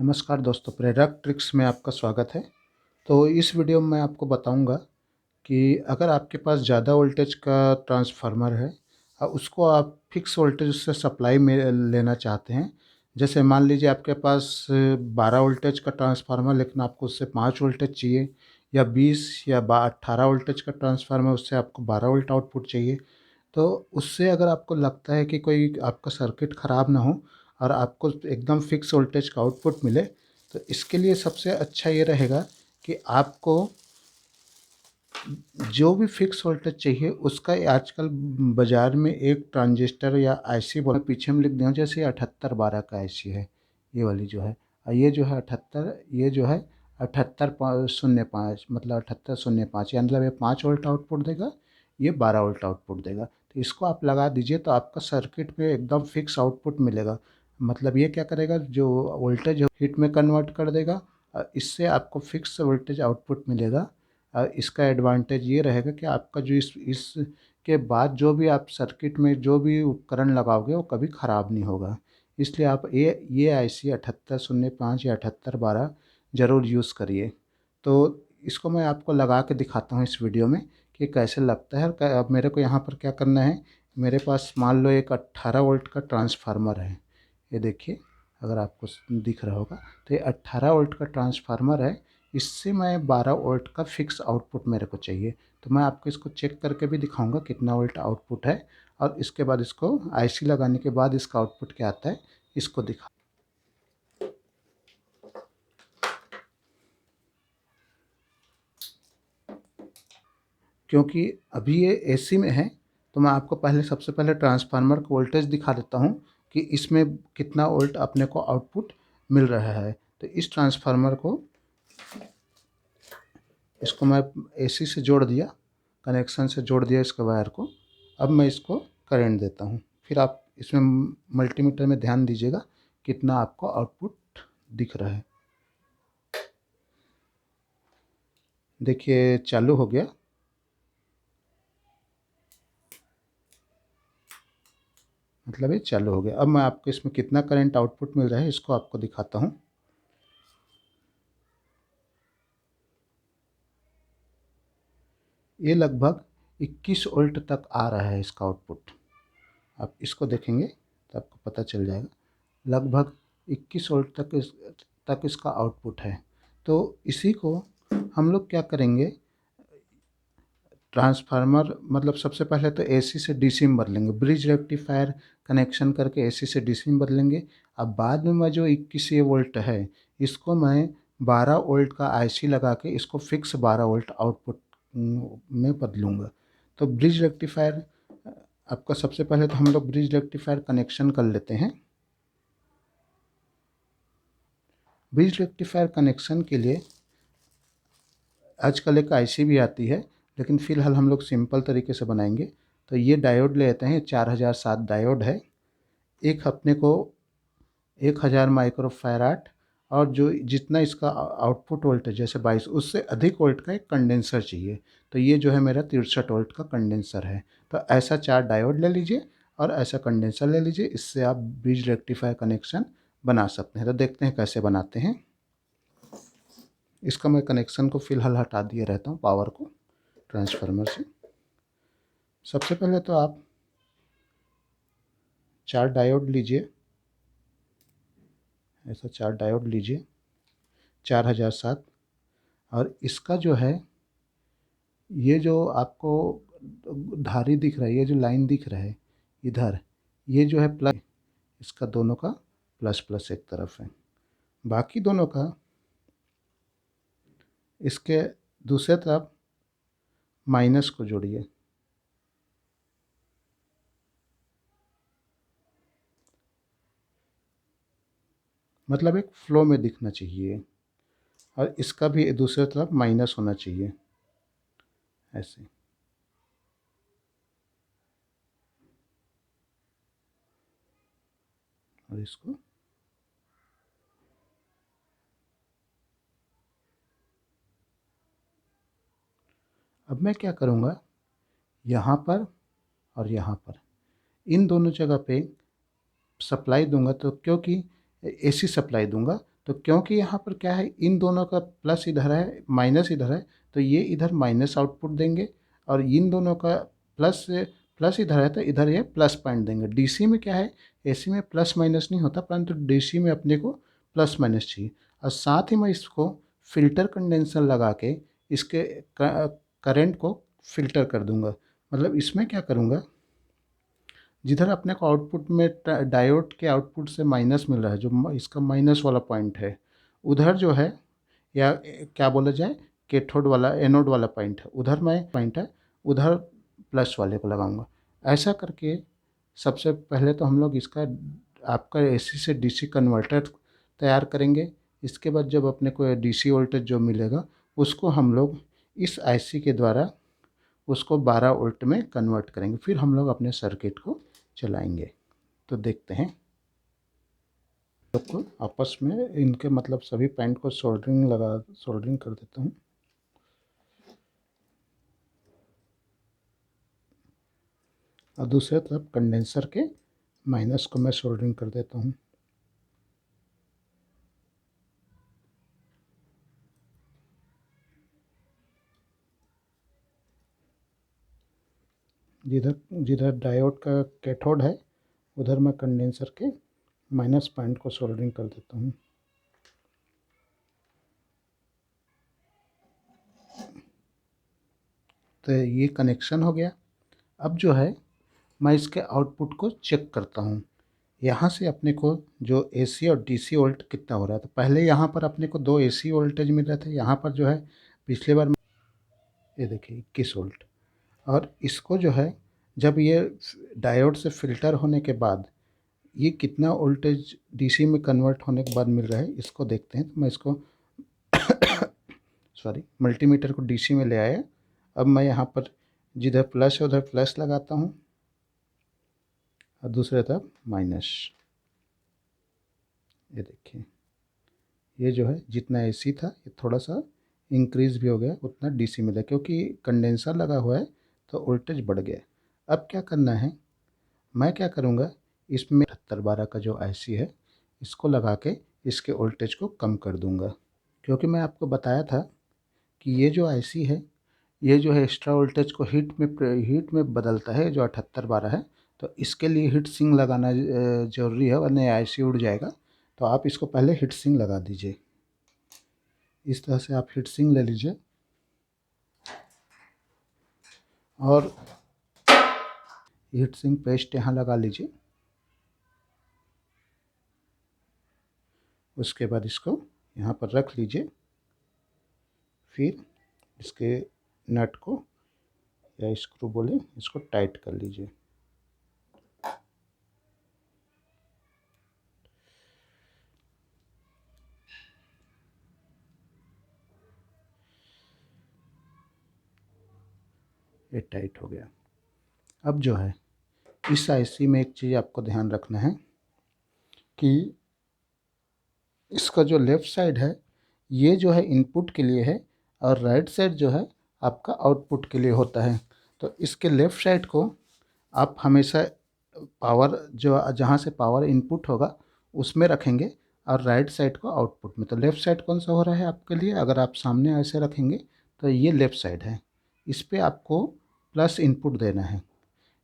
नमस्कार दोस्तों, प्रेरक ट्रिक्स में आपका स्वागत है। तो इस वीडियो में मैं आपको बताऊंगा कि अगर आपके पास ज़्यादा वोल्टेज का ट्रांसफार्मर है उसको आप फिक्स वोल्टेज उससे सप्लाई में लेना चाहते हैं। जैसे मान लीजिए आपके पास 12 वोल्टेज का ट्रांसफार्मर, लेकिन आपको उससे 5 वोल्टेज चाहिए, या 20 या 18 वोल्टेज का ट्रांसफार्मर, उससे आपको 12 वोल्ट आउटपुट चाहिए। तो उससे अगर आपको लगता है कि कोई आपका सर्किट ख़राब ना हो और आपको एकदम फिक्स वोल्टेज का आउटपुट मिले, तो इसके लिए सबसे अच्छा ये रहेगा कि आपको जो भी फिक्स वोल्टेज चाहिए उसका आजकल बाज़ार में एक ट्रांजिस्टर या आईसी बोल पीछे में लिख दिया हूँ, जैसे 7812 का आईसी है, ये वाली जो है। और ये जो है 78, ये जो है 7805, मतलब 7805, यानी मतलब ये 5 वोल्ट आउटपुट देगा, ये 12 वोल्ट आउटपुट देगा। तो इसको आप लगा दीजिए तो आपका सर्किट में एकदम फिक्स आउटपुट मिलेगा। मतलब ये क्या करेगा, जो वोल्टेज हीट में कन्वर्ट कर देगा, इससे आपको फिक्स वोल्टेज आउटपुट मिलेगा। इसका एडवांटेज ये रहेगा कि आपका जो इसके बाद जो भी आप सर्किट में जो भी उपकरण लगाओगे वो कभी ख़राब नहीं होगा। इसलिए आप ये आईसी 7805 या 7812 ज़रूर यूज़ करिए। तो इसको मैं आपको लगा के दिखाता हूँ इस वीडियो में कि कैसे लगता है। और अब मेरे को यहाँ पर क्या करना है, मेरे पास मान लो एक 18 वोल्ट का ट्रांसफार्मर है। ये देखिए, अगर आपको दिख रहा होगा, तो ये 18 वोल्ट का ट्रांसफार्मर है। इससे मैं 12 वोल्ट का फिक्स आउटपुट मेरे को चाहिए। तो मैं आपको इसको चेक करके भी दिखाऊंगा कितना वोल्ट आउटपुट है, और इसके बाद इसको आईसी लगाने के बाद इसका आउटपुट क्या आता है इसको दिखा। क्योंकि अभी ये एसी में है, तो मैं आपको सबसे पहले ट्रांसफार्मर का वोल्टेज दिखा देता हूँ कि इसमें कितना वोल्ट अपने को आउटपुट मिल रहा है। तो इस ट्रांसफार्मर को, इसको मैं एसी से जोड़ दिया, कनेक्शन से जोड़ दिया इसके वायर को। अब मैं इसको करंट देता हूँ। फिर आप इसमें मल्टीमीटर में ध्यान दीजिएगा कितना आपको आउटपुट दिख रहा है। देखिए चालू हो गया। मतलब ये चालू हो गया। अब मैं आपको इसमें कितना करंट आउटपुट मिल रहा है इसको आपको दिखाता हूँ। ये लगभग 21 वोल्ट तक आ रहा है इसका आउटपुट। आप इसको देखेंगे तो आपको पता चल जाएगा, लगभग 21 वोल्ट तक इसका आउटपुट है। तो इसी को हम लोग क्या करेंगे, ट्रांसफार्मर मतलब सबसे पहले तो एसी से डीसी में बदलेंगे, ब्रिज रेक्टिफायर कनेक्शन करके एसी से डीसी में बदलेंगे। अब बाद में मैं जो 21 वोल्ट है इसको मैं 12 वोल्ट का आईसी लगा के इसको फिक्स 12 वोल्ट आउटपुट में बदलूँगा। तो ब्रिज रेक्टिफायर, आपका सबसे पहले तो हम लोग ब्रिज रेक्टिफायर कनेक्शन कर लेते हैं। ब्रिज रेक्टिफायर कनेक्शन के लिए आजकल एक आईसी भी आती है, लेकिन फ़िलहाल हम लोग सिंपल तरीके से बनाएंगे। तो ये डायोड ले लेते हैं, 4007 डायोड है। एक अपने को 1000 माइक्रोफैराड, और जो जितना इसका आउटपुट वोल्टेज जैसे 22, उससे अधिक वोल्ट का एक कंडेंसर चाहिए। तो ये जो है मेरा 63 वोल्ट का कंडेंसर है। तो ऐसा 4 डायोड ले लीजिए और ऐसा कंडेंसर ले लीजिए। इससे आप ब्रिज रेक्टिफायर कनेक्शन बना सकते हैं। तो देखते हैं कैसे बनाते हैं। इसका मैं कनेक्शन को फ़िलहाल हटा दिए रहता हूँ, पावर को ट्रांसफार्मर से। सबसे पहले तो आप 4 डायोड लीजिए, ऐसा 4 डायोड लीजिए 4007। और इसका जो है, ये जो आपको धारी दिख रहा है, ये जो लाइन दिख रहा है इधर, ये जो है प्लस, इसका दोनों का प्लस प्लस एक तरफ है, बाकी दोनों का इसके दूसरे तरफ माइनस को जोड़िए। मतलब एक फ्लो में दिखना चाहिए। और इसका भी दूसरे तरफ माइनस होना चाहिए, ऐसे। और इसको अब मैं क्या करूँगा, यहाँ पर और यहाँ पर इन दोनों जगह पे सप्लाई दूंगा। तो क्योंकि एसी सप्लाई दूंगा, तो क्योंकि यहाँ पर क्या है, इन दोनों का प्लस इधर है माइनस इधर है, तो ये इधर माइनस आउटपुट देंगे, और इन दोनों का प्लस प्लस इधर है तो इधर ये प्लस पॉइंट देंगे। डीसी में क्या है, एसी में प्लस माइनस नहीं होता, परंतु डीसी में अपने को प्लस माइनस चाहिए। और साथ ही मैं इसको फ़िल्टर कंडेंसर लगा के इसके करंट को फ़िल्टर कर दूंगा। मतलब इसमें क्या करूँगा, जिधर अपने को आउटपुट में डायोड के आउटपुट से माइनस मिल रहा है, जो इसका माइनस वाला पॉइंट है, उधर जो है, या क्या बोला जाए, कैथोड वाला एनोड वाला पॉइंट है, उधर मैं पॉइंट है, उधर प्लस वाले को लगाऊंगा। ऐसा करके सबसे पहले तो हम लोग इसका आपका एसी से डीसी कन्वर्टर तैयार करेंगे। इसके बाद जब अपने को डीसी वोल्टेज जो मिलेगा, उसको हम लोग इस आईसी के द्वारा उसको 12 वोल्ट में कन्वर्ट करेंगे। फिर हम लोग अपने सर्किट को चलाएंगे। तो देखते हैं, लोग को आपस में इनके मतलब सभी पॉइंट को सोल्डरिंग कर देता हूँ। और दूसरे तरफ कंडेंसर के माइनस को मैं सोल्डरिंग कर देता हूँ। जिधर जिधर डायोड का कैथोड है, उधर मैं कंडेंसर के माइनस पॉइंट को सोल्डरिंग कर देता हूँ। तो ये कनेक्शन हो गया। अब जो है, मैं इसके आउटपुट को चेक करता हूँ। यहाँ से अपने को जो एसी और डीसी वोल्ट कितना हो रहा है, तो पहले यहाँ पर अपने को 2 एसी वोल्टेज मिल रहे थे। यहाँ पर जो है पिछले बार ये देखिए 21 वोल्ट। और इसको जो है, जब ये डायोड से फ़िल्टर होने के बाद ये कितना वोल्टेज डीसी में कन्वर्ट होने के बाद मिल रहा है, इसको देखते हैं। तो मैं इसको सॉरी मल्टीमीटर को डीसी में ले आया। अब मैं यहाँ पर जिधर प्लस है उधर प्लस लगाता हूँ, और दूसरे तरफ माइनस। ये देखिए, ये जो है जितना एसी था, ये थोड़ा सा इंक्रीज़ भी हो गया, उतना डीसी मिला, क्योंकि कंडेंसर लगा हुआ है तो वोल्टेज बढ़ गया। अब क्या करना है, मैं क्या करूँगा, इसमें 7812 का जो आईसी है, इसको लगा के इसके वोल्टेज को कम कर दूँगा। क्योंकि मैं आपको बताया था कि ये जो आईसी है, ये जो है एक्स्ट्रा वोल्टेज को हीट में बदलता है, जो 7812 है। तो इसके लिए हीट सिंक लगाना ज़रूरी है, वरना आईसी उड़ जाएगा। तो आप इसको पहले हीट सिंक लगा दीजिए। इस तरह से आप हीट सिंक ले लीजिए, और हीट सिंक पेस्ट यहाँ लगा लीजिए। उसके बाद इसको यहाँ पर रख लीजिए। फिर इसके नट को, या स्क्रू बोले, इसको टाइट कर लीजिए। ये टाइट हो गया। अब जो है, इस आईसी में एक चीज़ आपको ध्यान रखना है कि इसका जो लेफ़्ट साइड है, ये जो है इनपुट के लिए है, और राइट साइड जो है आपका आउटपुट के लिए होता है। तो इसके लेफ़्ट साइड को आप हमेशा पावर, जो जहाँ से पावर इनपुट होगा उसमें रखेंगे, और राइट साइड को आउटपुट में। तो लेफ़्ट साइड कौन सा हो रहा है आपके लिए, अगर आप सामने ऐसे रखेंगे तो ये लेफ़्ट साइड है। इस पे आपको प्लस इनपुट देना है।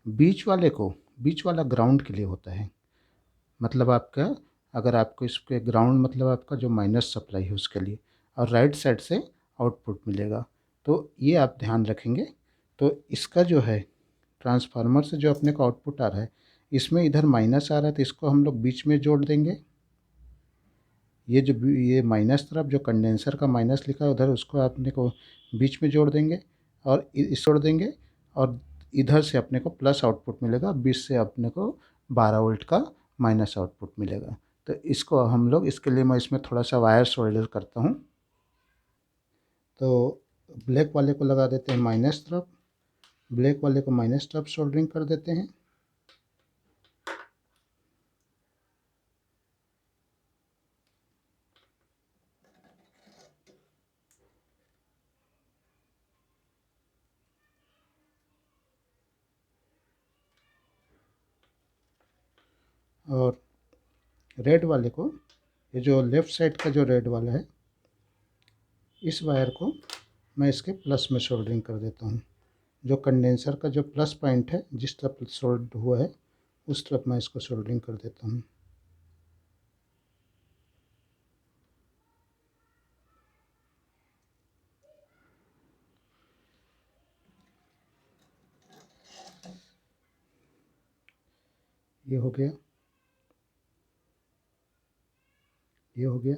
बीच वाला ग्राउंड के लिए होता है। मतलब आपका, अगर आपको इसके ग्राउंड मतलब आपका जो माइनस सप्लाई है उसके लिए, और राइट साइड से आउटपुट मिलेगा। तो ये आप ध्यान रखेंगे। तो इसका जो है, ट्रांसफार्मर से जो अपने को आउटपुट आ रहा है, इसमें इधर माइनस आ रहा है, तो इसको हम लोग बीच में जोड़ देंगे। ये माइनस तरफ जो कंडेंसर का माइनस लिखा है उधर, उसको अपने को बीच में जोड़ देंगे, और इस जोड़ देंगे, और इधर से अपने को प्लस आउटपुट मिलेगा, बीच से अपने को 12 वोल्ट का माइनस आउटपुट मिलेगा। तो इसको हम लोग, इसके लिए मैं इसमें थोड़ा सा वायर सोल्डर करता हूँ। तो ब्लैक वाले को लगा देते हैं माइनस तरफ, ब्लैक वाले को माइनस तरफ सोल्डरिंग कर देते हैं। और रेड वाले को ये जो लेफ़्ट साइड का जो रेड वाला है, इस वायर को मैं इसके प्लस में सोल्डरिंग कर देता हूँ। जो कंडेंसर का जो प्लस पॉइंट है, जिस तरफ सोल्ड हुआ है उस तरफ मैं इसको सोल्डरिंग कर देता हूँ। ये हो गया, ये हो गया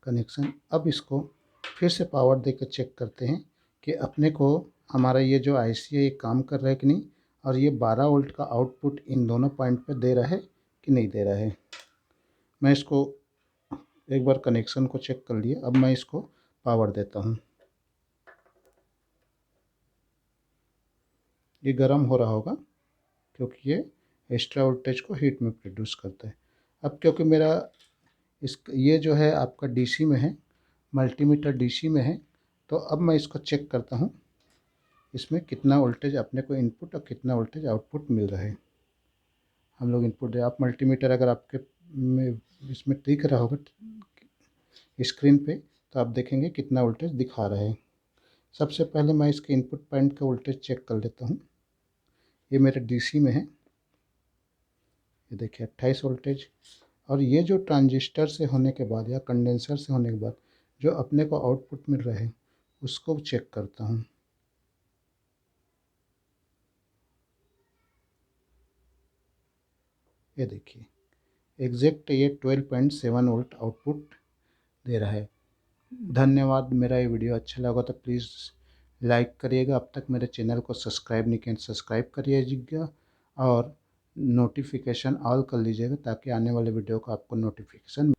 कनेक्शन। अब इसको फिर से पावर देकर चेक करते हैं कि अपने को हमारा ये जो आईसी है ये काम कर रहा है कि नहीं, और ये 12 वोल्ट का आउटपुट इन दोनों पॉइंट पे दे रहा है कि नहीं दे रहा है। मैं इसको एक बार कनेक्शन को चेक कर लिया, अब मैं इसको पावर देता हूँ। ये गर्म हो रहा होगा क्योंकि ये एक्स्ट्रा वोल्टेज को हीट में प्रोड्यूस करता है। अब क्योंकि मेरा ये जो है आपका डीसी में है, मल्टीमीटर डीसी में है, तो अब मैं इसको चेक करता हूँ इसमें कितना वोल्टेज अपने को इनपुट और कितना वोल्टेज आउटपुट मिल रहा है। हम लोग इनपुट दे, आप मल्टीमीटर अगर आपके में इसमें दिख रहा होगा स्क्रीन पे, तो आप देखेंगे कितना वोल्टेज दिखा रहा है। सबसे पहले मैं इसके इनपुट पॉइंट का वोल्टेज चेक कर लेता हूँ। ये मेरे डीसी में है, ये देखिए 28 वोल्टेज। और ये जो ट्रांजिस्टर से होने के बाद या कंडेंसर से होने के बाद जो अपने को आउटपुट मिल रहा है उसको चेक करता हूँ। ये देखिए एग्जैक्ट ये 12.7 वोल्ट आउटपुट दे रहा है। धन्यवाद। मेरा ये वीडियो अच्छा लगा तो प्लीज़ लाइक करिएगा। अब तक मेरे चैनल को सब्सक्राइब नहीं किया सब्सक्राइब करिएगा और नोटिफिकेशन ऑल कर लीजिएगा ताकि आने वाले वीडियो का आपको नोटिफिकेशन